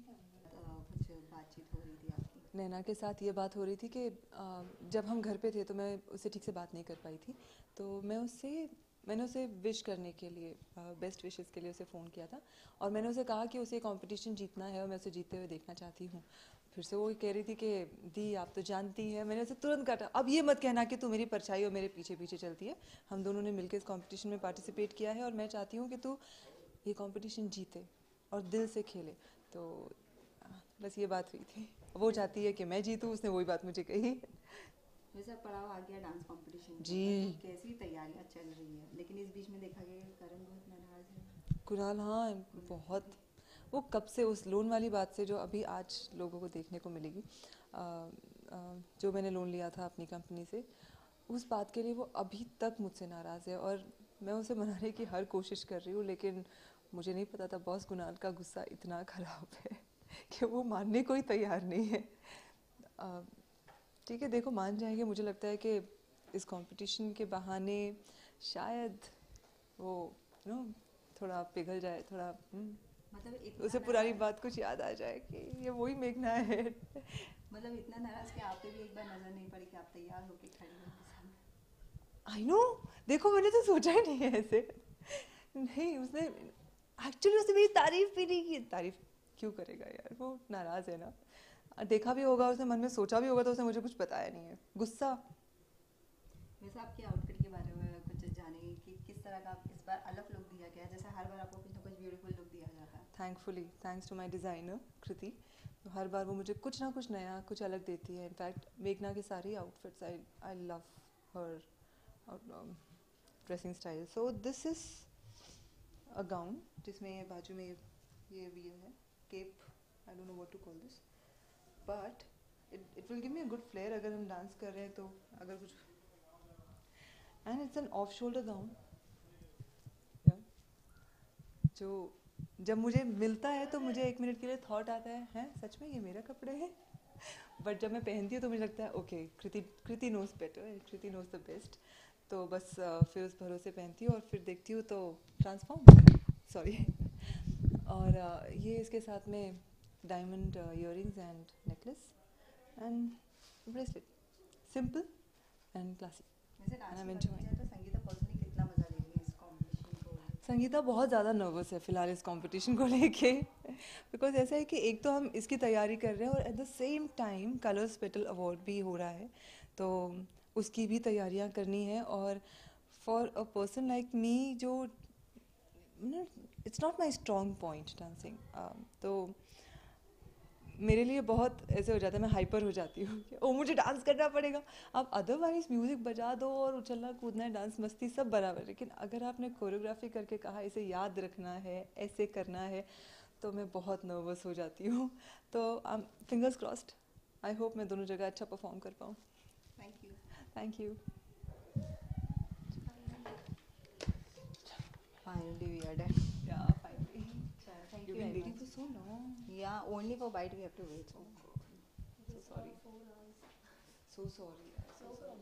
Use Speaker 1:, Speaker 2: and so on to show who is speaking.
Speaker 1: कुछ बातचीत हो रही थी आपकी?
Speaker 2: नैना के साथ ये बात हो रही थी कि जब हम घर पे थे तो मैं उससे ठीक से बात नहीं कर पाई थी, तो मैंने उसे विश करने के लिए, बेस्ट विशेस के लिए उसे फ़ोन किया था। और मैंने उसे कहा कि उसे कंपटीशन जीतना है और मैं उसे जीतते हुए देखना चाहती हूँ। फिर से वो कह रही थी कि दी आप तो जानती हैं। मैंने उसे तुरंत काटा, अब ये मत कहना कि तू मेरी परछाई और मेरे पीछे पीछे चलती है। हम दोनों ने मिलकर इस कंपटीशन में पार्टिसिपेट किया है और मैं चाहती हूँ कि तू ये कंपटीशन जीते और दिल से खेले। तो बस ये बात हुई थी। वो चाहती है कि मैं जीतूँ, उसने वही बात मुझे कही।
Speaker 1: वैसे अब पड़ाव आ गया डांस कंपटीशन
Speaker 2: जी।
Speaker 1: का, तो कैसी तैयारियां चल रही है? लेकिन इस बीच में देखा गया कि करण बहुत नाराज है।
Speaker 2: कुणाल, हाँ बहुत। वो कब से उस लोन वाली बात से जो अभी आज लोगों को देखने को मिलेगी, जो मैंने लोन लिया था अपनी कंपनी से, उस बात के लिए वो अभी तक मुझसे नाराज़ है। और मैं उसे मनाने की हर कोशिश कर रही हूँ, लेकिन मुझे नहीं पता था बॉस कुणाल का गुस्सा इतना ख़राब है कि वो मानने को ही तैयार नहीं है। ठीक है, देखो मान जाएंगे। मुझे लगता है कि इस कंपटीशन के बहाने शायद वो नो थोड़ा पिघल जाए, थोड़ा
Speaker 1: मतलब इतना
Speaker 2: उसे पुरानी बात कुछ याद आ जाए कि ये वही मेघना है।
Speaker 1: मतलब इतना नाराज कि आप पे भी एक बार नजर नहीं पड़ी कि आप तैयार होके खड़ी हो उनके सामने?
Speaker 2: आई नो, देखो मैंने तो सोचा ही नहीं है ऐसे। नहीं, उसने एक्चुअली उसने मेरी तारीफ भी नहीं की। तारीफ क्यों करेगा यार, वो नाराज है ना। देखा भी होगा उसने, मन में सोचा भी होगा, तो उसने मुझे कुछ बताया नहीं है। गुस्सा।
Speaker 1: वैसे आपके आउटफिट के बारे में कुछ जाने कि किस तरह का इस बार अलग लुक दिया गया है? जैसे हर बार आपको कुछ ना कुछ ब्यूटीफुल लुक दिया जाता है।
Speaker 2: Thankfully, thanks to my designer Kriti, तो हर बार वो मुझे कुछ ना कुछ नया, कुछ अलग देती है। इनफैक्ट मेघना की सारी outfits, I I love her dressing style. So this is a gown जिसमें बाजू में ये भी है cape, I don't know what to call this, but it will give me a good flare अगर हम डांस कर रहे हैं तो। अगर कुछ, and it's an off shoulder gown जो जब मुझे मिलता है तो मुझे एक मिनट के लिए थॉट आता है, हैं सच में ये मेरा कपड़े हैं। बट जब मैं पहनती हूँ तो मुझे लगता है okay, Kriti knows better, Kriti knows the best. तो बस फिर उस भरोसे पहनती हूँ और फिर देखती हूँ तो ट्रांसफॉर्म, सॉरी। और ये इसके साथ में diamond earrings and necklace and bracelet, simple and classic.
Speaker 1: वैसे
Speaker 2: एंड
Speaker 1: डांस
Speaker 2: आई
Speaker 1: की
Speaker 2: एम
Speaker 1: बात की
Speaker 2: एंजॉयिंग।
Speaker 1: जाए तो संगीता पर्सनली कितना मजा ले रही है इस कंपटीशन को?
Speaker 2: संगीता बहुत ज़्यादा नर्वस है फ़िलहाल इस कंपटीशन को लेके। बिकॉज ऐसा है कि एक तो हम इसकी तैयारी कर रहे हैं और at the same time colours petal award भी हो रहा है, तो उसकी भी तैयारियां करनी है। और for a person like me जो it's not my strong point dancing, तो मेरे लिए बहुत ऐसे हो जाता है, मैं हाइपर हो जाती हूँ कि ओ मुझे डांस करना पड़ेगा। अब अदरवाइज म्यूज़िक बजा दो और उछलना कूदना है, डांस मस्ती सब बराबर है, लेकिन अगर आपने कोरियोग्राफी करके कहा इसे याद रखना है, ऐसे करना है, तो मैं बहुत नर्वस हो जाती हूँ। तो फिंगर्स क्रॉस्ड, आई होप मैं दोनों जगह अच्छा परफॉर्म कर पाऊँ।
Speaker 1: Thank you.
Speaker 2: Thank you.
Speaker 1: Finally we are done.
Speaker 2: या finally.
Speaker 1: Thank
Speaker 2: you
Speaker 1: you
Speaker 2: been
Speaker 1: very
Speaker 2: waiting
Speaker 1: much.
Speaker 2: For so long.
Speaker 1: Yeah, only for bite we have to wait.
Speaker 2: Oh God, so sorry. So sorry. So sorry.